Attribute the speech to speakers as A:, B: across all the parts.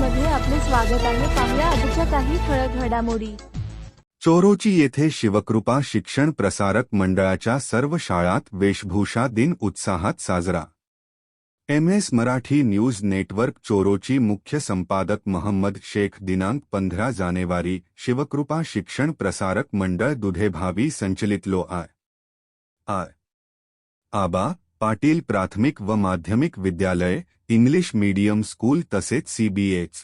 A: मध्ये आपले स्वागत आहे। पाहूया आजच्या काही ठळक घडामोडी।
B: चोरोची येथे शिवकृपा शिक्षण प्रसारक मंडळाच्या सर्व शाळांत वेशभूषा दिन उत्साहात साजरा। MS मराठी न्यूज नेटवर्क चोरोची मुख्य संपादक मोहम्मद शेख दिनांक 15 जानेवारी शिवकृपा शिक्षण प्रसारक मंडळ दुधेभावी संचलित लो आय आबा पाटील प्राथमिक व माध्यमिक विद्यालय इंग्लिश मीडियम स्कूल तसेच CBH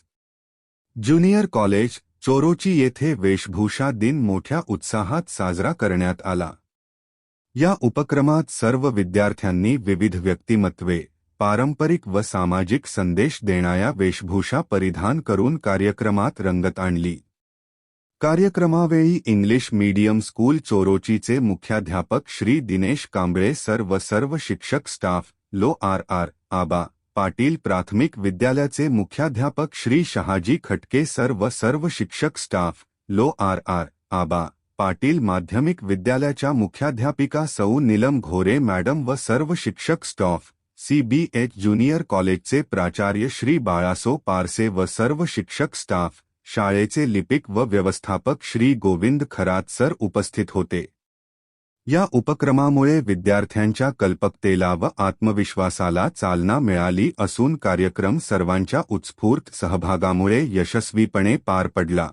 B: ज्युनियर कॉलेज चोरोची येथे वेशभूषा दिन मोठ्या उत्साहात साजरा करण्यात आला। या उपक्रमात सर्व विद्यार्थ्यांनी विविध व्यक्तिमत्त्वे पारंपरिक व सामाजिक संदेश देणाऱ्या वेशभूषा परिधान करून कार्यक्रमात रंगत आणली। कार्यक्रमावेळी इंग्लिश मीडियम स्कूल चोरोचीचे मुख्याध्यापक श्री दिनेश कांबळे सर व सर्व शिक्षक स्टाफ लो आबा पाटील प्राथमिक विद्यालयाचे मुख्याध्यापक श्री शहाजी खटके सर व सर्व शिक्षक स्टाफ लो आबा पाटील माध्यमिक विद्यालयाच्या मुख्याध्यापिका सौ नीलम घोरे मॅडम व सर्व शिक्षक स्टाफ CBH ज्युनियर कॉलेजचे प्राचार्य श्री बाळासो पारसे व सर्व शिक्षक स्टाफ शाळेचे लिपिक व व्यवस्थापक श्री गोविंद खरात सर उपस्थित होते। या उपक्रमामुळे विद्यार्थ्यांच्या कल्पकतेला व आत्मविश्वासाला चालना मिळाली असून कार्यक्रम सर्वांच्या उत्स्फूर्त सहभागामुळे यशस्वीपणे पार पडला।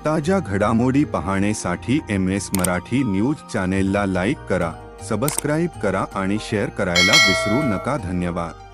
B: ताज्या घडामोडी पाहण्यासाठी MS मराठी न्यूज चॅनेलला लाईक करा, सबस्क्राईब करा आणि शेअर करायला विसरू नका। धन्यवाद।